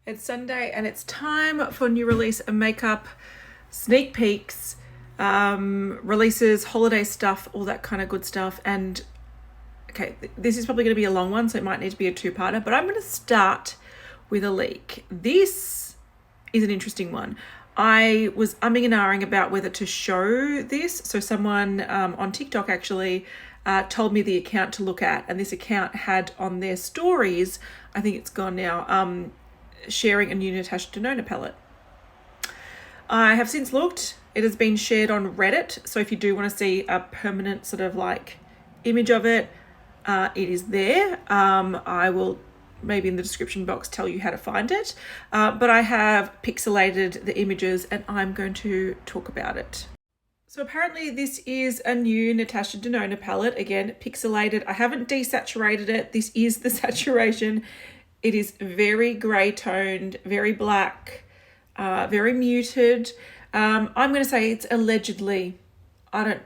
It's Sunday and it's time for new release and makeup, sneak peeks, releases, holiday stuff, all that kind of good stuff. And okay, this is probably going to be a long one, so it might need to be a two-parter, but I'm going to start with a leak. This is an interesting one. I was umming and ahhing about whether to show this. So someone on TikTok actually told me the account to look at, and this account had on their stories, I think it's gone now, sharing a new Natasha Denona palette. I have since looked. It has been shared on Reddit, so if you do want to see a permanent sort of like image of it, it is there. I will maybe in the description box tell you how to find it, but I have pixelated the images and I'm going to talk about it. So apparently this is a new Natasha Denona palette, again pixelated. I haven't desaturated it. This is the saturation. It is very grey toned, very black, very muted. I'm going to say it's allegedly, I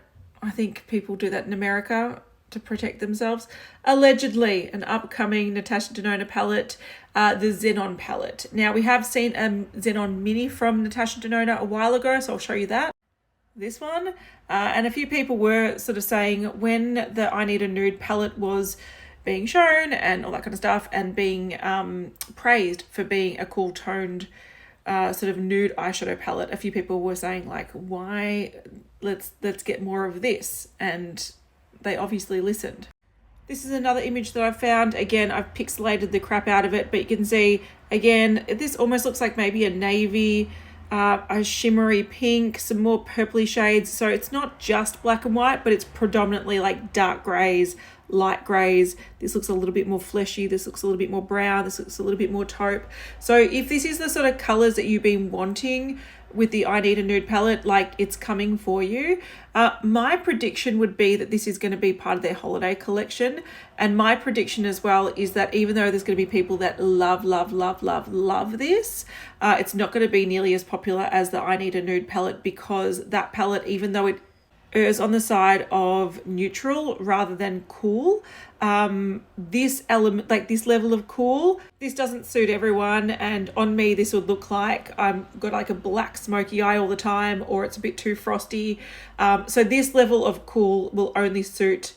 think people do that in America to protect themselves. Allegedly an upcoming Natasha Denona palette, the Xenon palette. Now we have seen a Xenon mini from Natasha Denona a while ago, so I'll show you that. This one, and a few people were sort of saying when the I Need a Nude palette was being shown and all that kind of stuff, and being praised for being a cool toned sort of nude eyeshadow palette, a few people were saying like, why, let's get more of this, and they obviously listened. This is another image that I've found. Again, I've pixelated the crap out of it, but you can see again this almost looks like maybe a navy, a shimmery pink, some more purpley shades. So it's not just black and white, but it's predominantly like dark grays, light grays. This looks a little bit more fleshy. This looks a little bit more brown. This looks a little bit more taupe. So if this is the sort of colors that you've been wanting with the I Need a Nude palette, like it's coming for you. My prediction would be that this is going to be part of their holiday collection. And my prediction as well is that even though there's going to be people that love this, it's not going to be nearly as popular as the I Need a Nude palette, because that palette, even though it errs on the side of neutral rather than cool, this element, like this level of cool, this doesn't suit everyone. And on me this would look like I've got like a black smoky eye all the time, or it's a bit too frosty. So this level of cool will only suit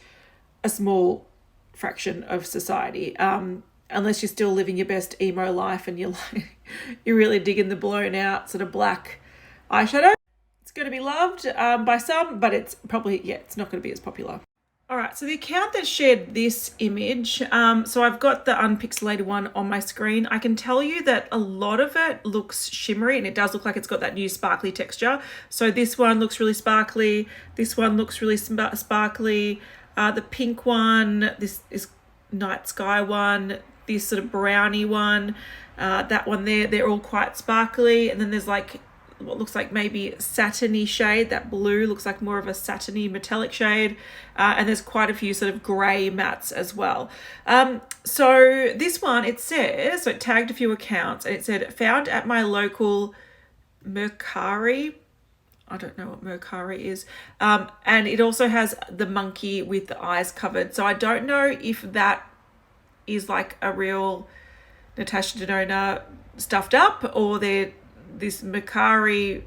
a small fraction of society, unless you're still living your best emo life and you're really digging the blown out sort of black eyeshadow. Going to be loved by some, but it's probably, it's not going to be as popular. All right, so the account that shared this image, so I've got the unpixelated one on my screen. I can tell you that a lot of it looks shimmery, and it does look like it's got that new sparkly texture. So this one looks really sparkly. This one looks really sparkly. The pink one, this is night sky one, this sort of browny one, that one there, they're all quite sparkly. And then there's like what looks like maybe satiny shade. That blue looks like more of a satiny metallic shade, and there's quite a few sort of grey mattes as well. So this one, it says, so it tagged a few accounts and it said found at my local Mercari. I don't know what Mercari is, and it also has the monkey with the eyes covered. So I don't know if that is like a real Natasha Denona stuffed up, or they're this Mercari,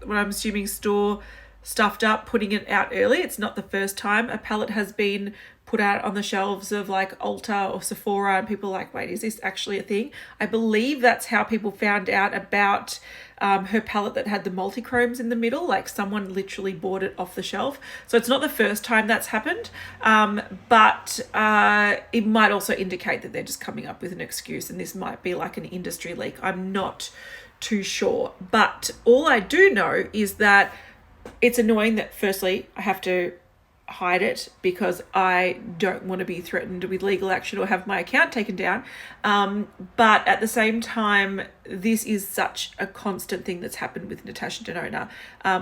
what I'm assuming store, stuffed up, putting it out early. It's not the first time a palette has been put out on the shelves of like Ulta or Sephora, and people are like, wait, is this actually a thing? I believe that's how people found out about her palette that had the multi-chromes in the middle. Like someone literally bought it off the shelf. So it's not the first time that's happened, but it might also indicate that they're just coming up with an excuse, and this might be like an industry leak. I'm not too sure, but all I do know is that it's annoying that firstly I have to hide it because I don't want to be threatened with legal action or have my account taken down, but at the same time this is such a constant thing that's happened with Natasha Denona.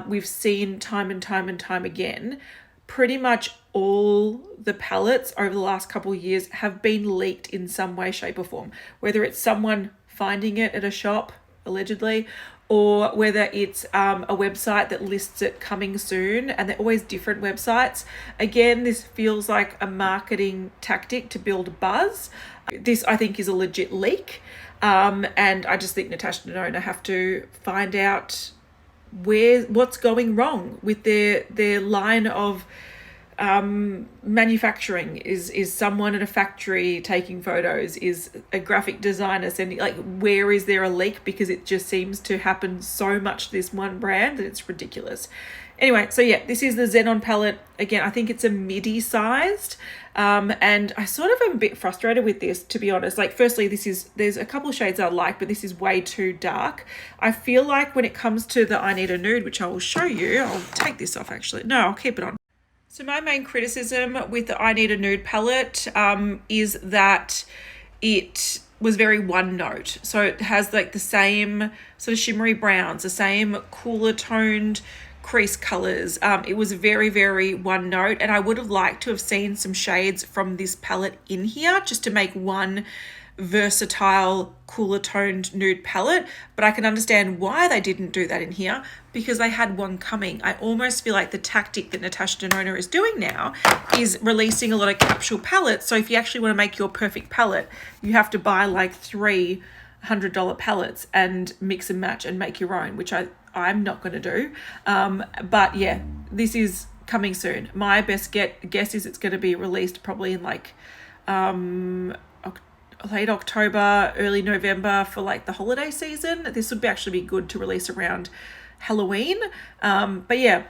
We've seen time and time again, pretty much all the palettes over the last couple of years have been leaked in some way, shape or form, whether it's someone finding it at a shop allegedly, or whether it's a website that lists it coming soon, and they're always different websites. Again, this feels like a marketing tactic to build buzz. This, I think, is a legit leak. And I just think Natasha Denona have to find out what's going wrong with their line of manufacturing. Is someone at a factory taking photos? Is a graphic designer sending, like, where is there a leak? Because it just seems to happen so much to this one brand that it's ridiculous. Anyway, so yeah, this is the Xenon palette. Again, I think it's a midi sized, and I sort of am a bit frustrated with this, to be honest. Like, firstly, there's a couple of shades I like, but this is way too dark. I feel like when it comes to the I Need a Nude, which I will show you, I'll take this off actually. No, I'll keep it on. So my main criticism with the I Need a Nude palette is that it was very one note. So it has like the same sort of shimmery browns, the same cooler toned crease colors. It was very, very one note, and I would have liked to have seen some shades from this palette in here just to make one versatile cooler toned nude palette. But I can understand why they didn't do that in here, because they had one coming. I almost feel like the tactic that Natasha Denona is doing now is releasing a lot of capsule palettes. So if you actually want to make your perfect palette, you have to buy like $300 palettes and mix and match and make your own, which I'm not going to do. But yeah, this is coming soon. My best guess is it's going to be released probably in like late October, early November for like the holiday season. This would actually be good to release around Halloween. But yeah,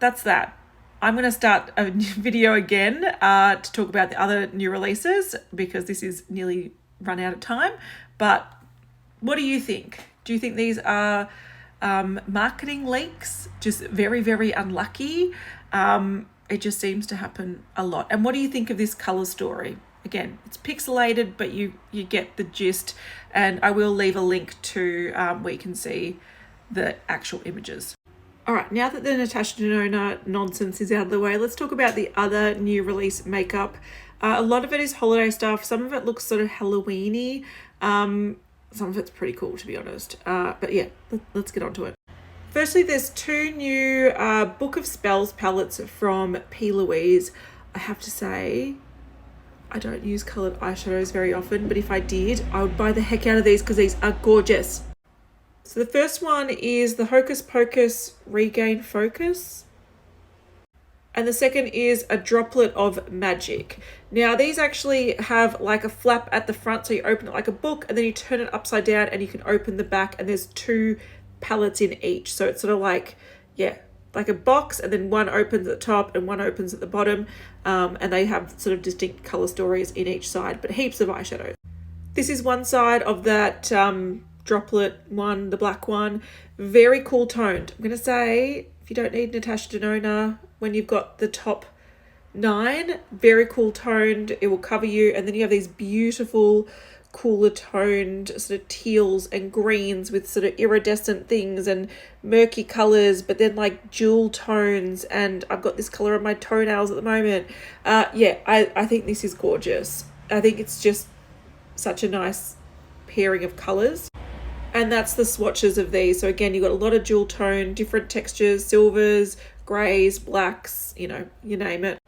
that's that. I'm going to start a new video again to talk about the other new releases, because this is nearly run out of time. But what do you think? Do you think these are marketing leaks? Just very, very unlucky. It just seems to happen a lot. And what do you think of this color story? Again, it's pixelated, but you get the gist, and I will leave a link to where you can see the actual images. All right, now that the Natasha Denona nonsense is out of the way, let's talk about the other new release makeup. A lot of it is holiday stuff. Some of it looks sort of Halloween-y. Some of it's pretty cool, to be honest. But yeah, let's get on to it. Firstly, there's two new Book of Spells palettes from P. Louise. I have to say, I don't use coloured eyeshadows very often, but if I did, I would buy the heck out of these because these are gorgeous. So the first one is the Hocus Pocus Regain Focus. And the second is a Droplet of Magic. Now, these actually have like a flap at the front, so you open it like a book, and then you turn it upside down and you can open the back, and there's two palettes in each. So it's sort of like, yeah, like a box, and then one opens at the top and one opens at the bottom, and they have sort of distinct color stories in each side, but heaps of eyeshadows. This is one side of that droplet one, the black one. Very cool toned. I'm gonna say, if you don't need Natasha Denona when you've got the top 9, very cool toned, it will cover you. And then you have these beautiful cooler toned sort of teals and greens with sort of iridescent things and murky colors, but then like jewel tones. And I've got this color on my toenails at the moment. Yeah, I think this is gorgeous. I think it's just such a nice pairing of colors. And that's the swatches of these. So again, you've got a lot of jewel tone, different textures, silvers, grays, blacks, you know, you name it.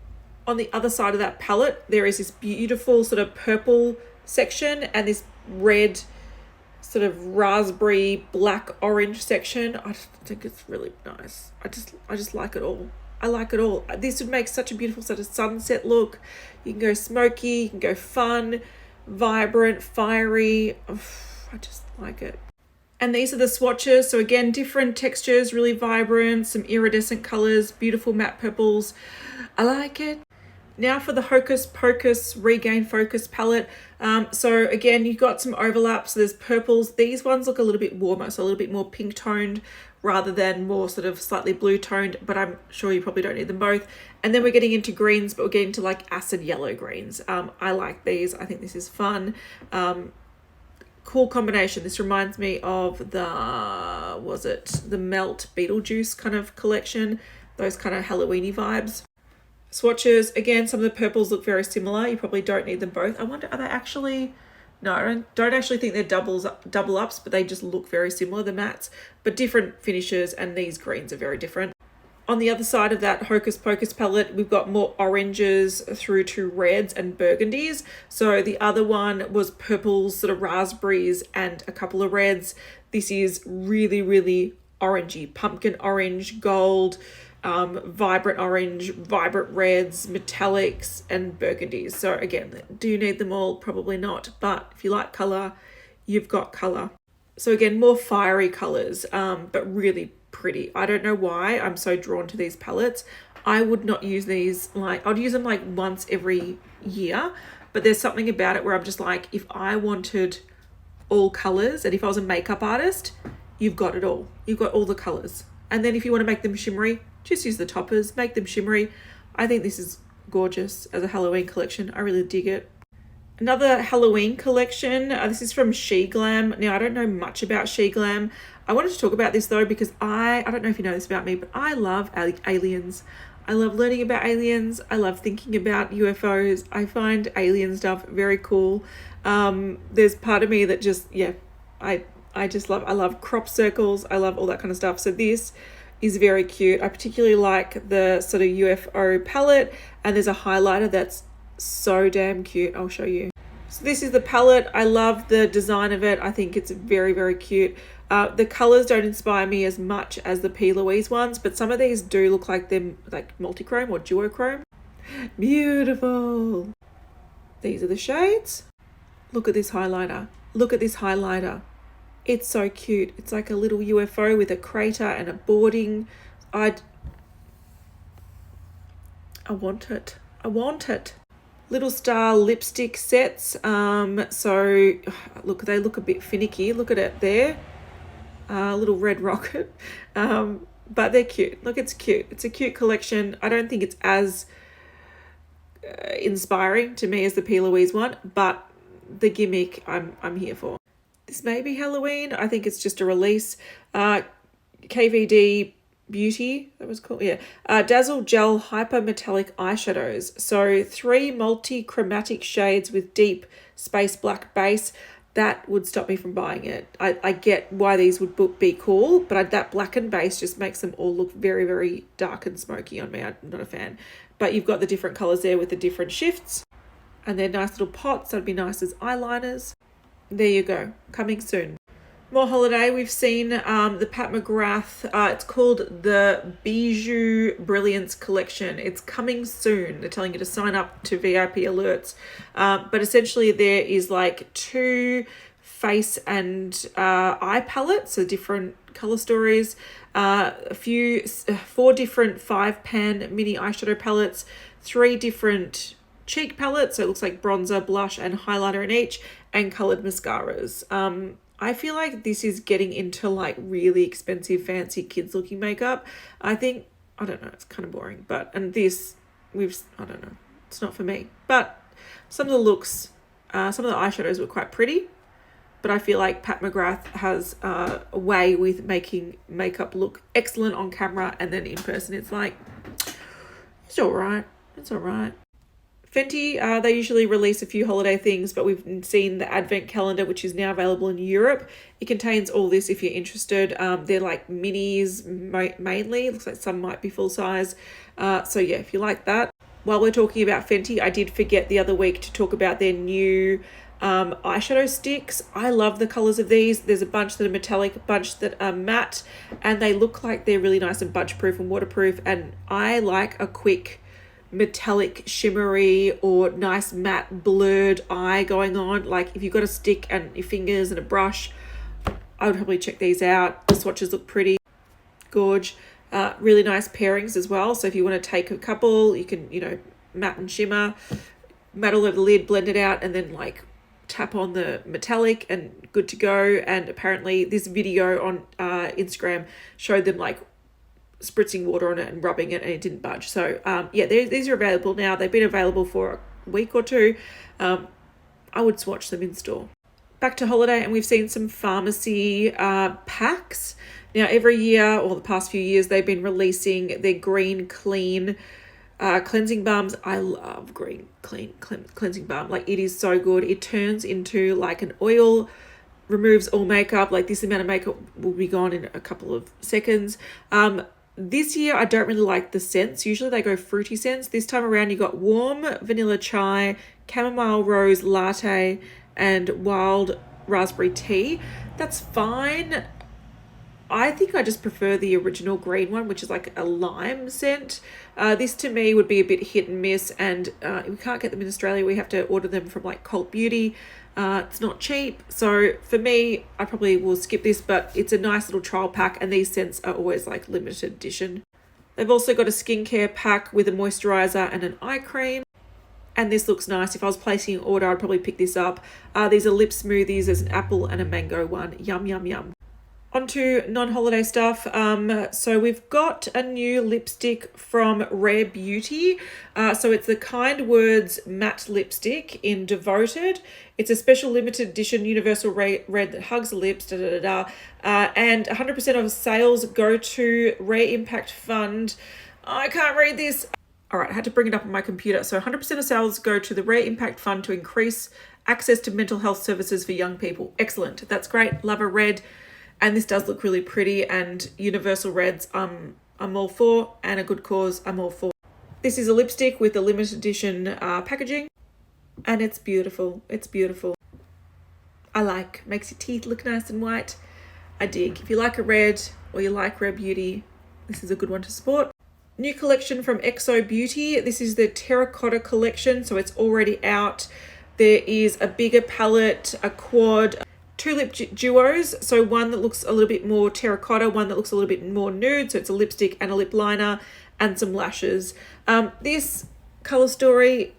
On the other side of that palette, there is this beautiful sort of purple section and this red sort of raspberry black orange section. I just think it's really nice. I just like it all. I like it all. This would make such a beautiful sort of sunset look. You can go smoky, you can go fun, vibrant, fiery. I just like it. And these are the swatches. So again, different textures, really vibrant, some iridescent colors, beautiful matte purples. I like it. Now for the Hocus Pocus Regain Focus palette. So again, you've got some overlaps. So there's purples. These ones look a little bit warmer, so a little bit more pink toned rather than more sort of slightly blue toned, but I'm sure you probably don't need them both. And then we're getting into greens, but we're getting to like acid yellow greens. I like these. I think this is fun. Cool combination. This reminds me of the Melt Beetlejuice kind of collection, those kind of Halloween-y vibes. Swatches, again, some of the purples look very similar. You probably don't need them both. I wonder, are they actually, no, I don't actually think they're double ups, but they just look very similar, the mattes, but different finishes, and these greens are very different. On the other side of that Hocus Pocus palette, we've got more oranges through to reds and burgundies. So the other one was purples, sort of raspberries, and a couple of reds. This is really, really orangey, pumpkin orange, gold, vibrant orange, vibrant reds, metallics, and burgundies. So again, do you need them all? Probably not. But if you like color, you've got color. So again, more fiery colors, but really pretty. I don't know why I'm so drawn to these palettes. I would not use these, like, I'd use them like once every year, but there's something about it where I'm just like, if I wanted all colors and if I was a makeup artist, you've got it all. You've got all the colors. And then if you want to make them shimmery, just use the toppers, make them shimmery. I think this is gorgeous as a Halloween collection. I really dig it. Another Halloween collection. This is from Sheglam. Now, I don't know much about Sheglam. I wanted to talk about this though because I don't know if you know this about me, but I love aliens. I love learning about aliens. I love thinking about UFOs. I find alien stuff very cool. There's part of me that just, yeah, I love crop circles. I love all that kind of stuff. So this is very cute. I particularly like the sort of UFO palette, and there's a highlighter that's so damn cute. I'll show you. So this is the palette. I love the design of it. I think it's very, very cute. The colors don't inspire me as much as the P. Louise ones, but some of these do look like they're like multichrome or duochrome. Beautiful. These are the shades. Look at this highlighter. Look at this highlighter. It's so cute. It's like a little UFO with a crater and a boarding. I want it. I want it. Little star lipstick sets. So look, they look a bit finicky. Look at it there. Little red rocket. But they're cute. Look, it's cute. It's a cute collection. I don't think it's as inspiring to me as the P. Louise one, but the gimmick I'm here for. This may be Halloween. I think it's just a release. KVD Beauty, that was called, yeah. Dazzle Gel Hyper Metallic Eyeshadows. So 3 multi-chromatic shades with deep space black base. That would stop me from buying it. I get why these would be cool, but that blackened base just makes them all look very, very dark and smoky on me. I'm not a fan. But you've got the different colors there with the different shifts. And they're nice little pots. That'd be nice as eyeliners. There you go. Coming soon. More holiday. We've seen the Pat McGrath. It's called the Bijoux Brilliance Collection. It's coming soon. They're telling you to sign up to VIP alerts. But essentially there is like 2 face and eye palettes, so different color stories. 4 different 5-pan mini eyeshadow palettes. 3 different cheek palettes, so it looks like bronzer, blush, and highlighter in each, and colored mascaras. I feel like this is getting into like really expensive, fancy kids looking makeup. I don't know, it's kind of boring, but, and this, I don't know, it's not for me. But some of the looks, some of the eyeshadows were quite pretty, but I feel like Pat McGrath has a way with making makeup look excellent on camera, and then in person it's like, it's all right, it's all right. Fenty, they usually release a few holiday things, but we've seen the Advent Calendar, which is now available in Europe. It contains all this if you're interested. They're like minis mainly. It looks like some might be full size. So yeah, if you like that. While we're talking about Fenty, I did forget the other week to talk about their new eyeshadow sticks. I love the colors of these. There's a bunch that are metallic, a bunch that are matte, and they look like they're really nice and bunch proof and waterproof. And I like a quick metallic shimmery or nice matte blurred eye going on. Like if you've got a stick and your fingers and a brush, I would probably check these out. The swatches look pretty. Gorge. Really nice pairings as well. So if you want to take a couple, you can, matte and shimmer, matte all over the lid, blend it out, and then like tap on the metallic and good to go. And apparently this video on Instagram showed them like spritzing water on it and rubbing it, and it didn't budge. So yeah, these are available now. They've been available for a week or 2. I would swatch them in store. Back to holiday, and we've seen some Farmacy packs. Now every year, or the past few years, they've been releasing their green clean cleansing balms. I love green clean cleansing balm. Like it is so good. It turns into like an oil, removes all makeup. Like this amount of makeup will be gone in a couple of seconds. This year, I don't really like the scents. Usually they go fruity scents. This time around, you got warm vanilla chai, chamomile rose latte, and wild raspberry tea. That's fine. I think I just prefer the original green one, which is like a lime scent. This to me would be a bit hit and miss, and we can't get them in Australia. We have to order them from like Cult Beauty. It's not cheap. So for me, I probably will skip this, but it's a nice little trial pack, and these scents are always like limited edition. They've also got a skincare pack with a moisturizer and an eye cream. And this looks nice. If I was placing an order, I'd probably pick this up. These are lip smoothies. There's an apple and a mango one. Yum, yum, yum. Onto non-holiday stuff. So we've got a new lipstick from Rare Beauty. So it's the Kind Words matte lipstick in Devoted. It's a special limited edition universal red that hugs the lips, and 100% of sales go to Rare Impact Fund. I can't read this. All right, I had to bring it up on my computer. So 100% of sales go to the Rare Impact Fund to increase access to mental health services for young people. Excellent. That's great. Love a red. And this does look really pretty, and universal reds I'm all for, and a good cause I'm all for. This is a lipstick with a limited edition packaging, and it's beautiful. It's beautiful. I like. Makes your teeth look nice and white. I dig. If you like a red or you like Rare Beauty, this is a good one to support. New collection from XO Beauty. This is the Terracotta collection, so it's already out. There is a bigger palette, a quad, 2 lip duos, so one that looks a little bit more terracotta, one that looks a little bit more nude, so it's a lipstick and a lip liner and some lashes. This color story,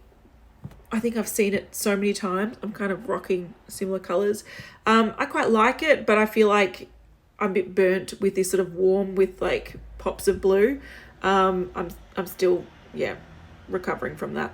I think I've seen it so many times. I'm kind of rocking similar colors. I quite like it, but I feel like I'm a bit burnt with this sort of warm with like pops of blue. I'm still recovering from that.